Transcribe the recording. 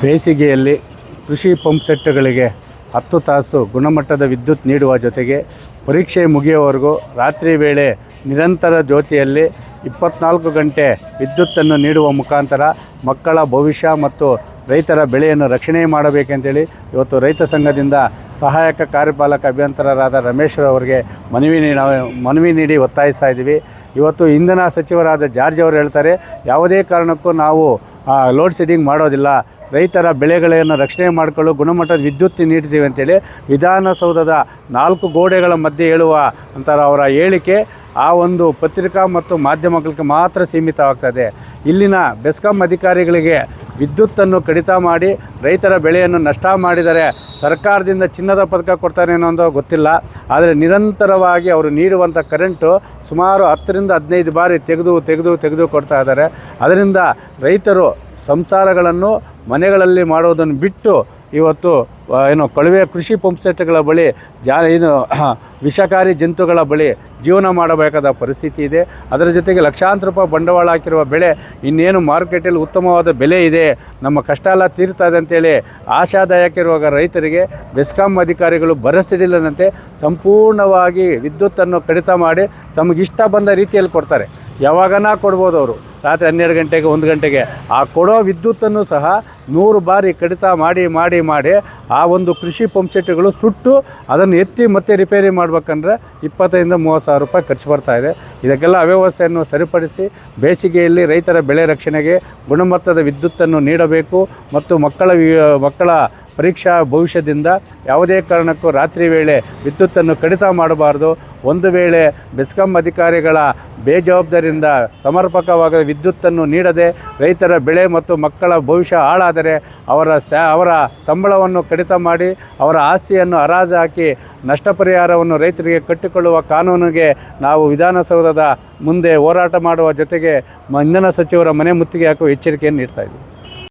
ಬೇಸಿಗೆಯಲ್ಲಿ ಕೃಷಿ ಪಂಪ್ ಸೆಟ್ಗಳಿಗೆ 10 ತಾಸು ಗುಣಮಟ್ಟದ ವಿದ್ಯುತ್ ನೀಡುವ ಜೊತೆಗೆ ಪರೀಕ್ಷೆ ಮುಗಿಯುವವರೆಗೂ ರಾತ್ರಿ ವೇಳೆ ನಿರಂತರ ಜ್ಯೋತಿಯಲ್ಲಿ 24 ಗಂಟೆ ವಿದ್ಯುತ್ತನ್ನು ನೀಡುವ ಮುಖಾಂತರ ಮಕ್ಕಳ ಭವಿಷ್ಯ ಮತ್ತು ರೈತರ ಬೆಳೆಯನ್ನು ರಕ್ಷಣೆ ಮಾಡಬೇಕೆಂತೇಳಿ ಇವತ್ತು ರೈತ ಸಂಘದಿಂದ ಸಹಾಯಕ ಕಾರ್ಯಪಾಲಕ ಅಭಿಯಂತರರಾದ ರಮೇಶ್ ಅವರಿಗೆ ಮನವಿ ನೀಡಿ ಒತ್ತಾಯಿಸ್ತಾ ಇದ್ದೀವಿ. ಇವತ್ತು ಇಂಧನ ಸಚಿವರಾದ ಜಾರ್ಜ್ ಅವರು ಹೇಳ್ತಾರೆ, ಯಾವುದೇ ಕಾರಣಕ್ಕೂ ನಾವು ಲೋಡ್ ಶೆಡ್ಡಿಂಗ್ ಮಾಡೋದಿಲ್ಲ, ರೈತರ ಬೆಳೆಗಳನ್ನು ರಕ್ಷಣೆ ಮಾಡಿಕೊಳ್ಳಲು ಗುಣಮಟ್ಟದ ವಿದ್ಯುತ್ ನೀಡ್ತೀವಿ ಅಂತೇಳಿ ವಿಧಾನಸೌಧದ 4 ಗೋಡೆಗಳ ಮಧ್ಯೆ ಹೇಳುವ ಅಂತರ ಅವರ ಹೇಳಿಕೆ ಆ ಒಂದು ಪತ್ರಿಕಾ ಮತ್ತು ಮಾಧ್ಯಮಗಳಿಗೆ ಮಾತ್ರ ಸೀಮಿತವಾಗ್ತದೆ. ಇಲ್ಲಿನ ಬೆಸ್ಕಾಂ ಅಧಿಕಾರಿಗಳಿಗೆ ವಿದ್ಯುತ್ತನ್ನು ಕಡಿತ ಮಾಡಿ ರೈತರ ಬೆಳೆಯನ್ನು ನಷ್ಟ ಮಾಡಿದರೆ ಸರ್ಕಾರದಿಂದ ಚಿನ್ನದ ಪದಕ ಕೊಡ್ತಾರೆ ಅನ್ನೋದು ಗೊತ್ತಿಲ್ಲ. ಆದರೆ ನಿರಂತರವಾಗಿ ಅವರು ನೀಡುವಂಥ ಕರೆಂಟು ಸುಮಾರು 10 ರಿಂದ 15 ಬಾರಿ ತೆಗೆದು ಕೊಡ್ತಾ ಇದ್ದಾರೆ. ಅದರಿಂದ ರೈತರು ಸಂಸಾರಗಳನ್ನು ಮನೆಗಳಲ್ಲಿ ಮಾಡೋದನ್ನು ಬಿಟ್ಟು ಇವತ್ತು ಕೊಳವೆ ಕೃಷಿ ಪಂಪ್ ಸೆಟ್ಗಳ ಬಳಿ ವಿಷಕಾರಿ ಜಂತುಗಳ ಬಳಿ ಜೀವನ ಮಾಡಬೇಕಾದ ಪರಿಸ್ಥಿತಿ ಇದೆ. ಅದರ ಜೊತೆಗೆ ಲಕ್ಷಾಂತರ ರೂಪಾಯಿ ಬಂಡವಾಳ ಹಾಕಿರುವ ಬೆಳೆ ಇನ್ನೇನು ಮಾರ್ಕೆಟಲ್ಲಿ ಉತ್ತಮವಾದ ಬೆಲೆ ಇದೆ, ನಮ್ಮ ಕಷ್ಟ ಎಲ್ಲ ತೀರ್ತಾ ಇದೆ ಅಂತೇಳಿ ಆಶಾದಾಯಕ ಇರುವಾಗ ರೈತರಿಗೆ ಬೆಸ್ಕಾಂ ಅಧಿಕಾರಿಗಳು ಭರವಸೆಯಿಲ್ಲದಂತೆ ಸಂಪೂರ್ಣವಾಗಿ ವಿದ್ಯುತ್ತನ್ನು ಕಡಿತ ಮಾಡಿ ತಮಗಿಷ್ಟ ಬಂದ ರೀತಿಯಲ್ಲಿ ಕೊಡ್ತಾರೆ. ಯಾವಾಗನ ಕೊಡ್ಬೋದು ಅವರು, ರಾತ್ರಿ 12 ಗಂಟೆಗೆ 1 ಗಂಟೆಗೆ. ಆ ಕೊಡೋ ವಿದ್ಯುತ್ತನ್ನು ಸಹ 100 ಬಾರಿ ಕಡಿತ ಮಾಡಿ ಆ ಒಂದು ಕೃಷಿ ಪಂಪ್ ಸೆಟ್ಗಳು ಸುಟ್ಟು ಅದನ್ನು ಎತ್ತಿ ಮತ್ತೆ ರಿಪೇರಿ ಮಾಡ್ಬೇಕಂದ್ರೆ 25 ರಿಂದ 30 ಸಾವಿರ ರೂಪಾಯಿ ಖರ್ಚು ಬರ್ತಾಯಿದೆ. ಇದಕ್ಕೆಲ್ಲ ಅವ್ಯವಸ್ಥೆಯನ್ನು ಸರಿಪಡಿಸಿ ಬೇಸಿಗೆಯಲ್ಲಿ ರೈತರ ಬೆಳೆ ರಕ್ಷಣೆಗೆ ಗುಣಮಟ್ಟದ ವಿದ್ಯುತ್ತನ್ನು ನೀಡಬೇಕು ಮತ್ತು ಮಕ್ಕಳ ಪರೀಕ್ಷಾ ಭವಿಷ್ಯದಿಂದ ಯಾವುದೇ ಕಾರಣಕ್ಕೂ ರಾತ್ರಿ ವೇಳೆ ವಿದ್ಯುತ್ತನ್ನು ಕಡಿತ ಮಾಡಬಾರ್ದು. ಒಂದು ವೇಳೆ ಬೆಸ್ಕಾಂ ಅಧಿಕಾರಿಗಳ ಬೇಜವಾಬ್ದಾರಿಯಿಂದ ಸಮರ್ಪಕವಾದ ವಿದ್ಯುತ್ತನ್ನು ನೀಡದೆ ರೈತರ ಬೆಳೆ ಮತ್ತು ಮಕ್ಕಳ ಭವಿಷ್ಯ ಹಾಳಾದರೆ ಅವರ ಸಂಬಳವನ್ನು ಕಡಿತ ಮಾಡಿ ಅವರ ಆಸ್ತಿಯನ್ನು ಹರಾಜು ಹಾಕಿ ನಷ್ಟ ಪರಿಹಾರವನ್ನು ರೈತರಿಗೆ ಕಟ್ಟಿಕೊಳ್ಳುವ ಕಾನೂನಿಗೆ ನಾವು ವಿಧಾನಸೌಧದ ಮುಂದೆ ಹೋರಾಟ ಮಾಡುವ ಜೊತೆಗೆ ಇಂಧನ ಸಚಿವರ ಮನೆ ಮುತ್ತಿಗೆ ಹಾಕುವ ಎಚ್ಚರಿಕೆಯನ್ನು ನೀಡ್ತಾ ಇದ್ದೀವಿ.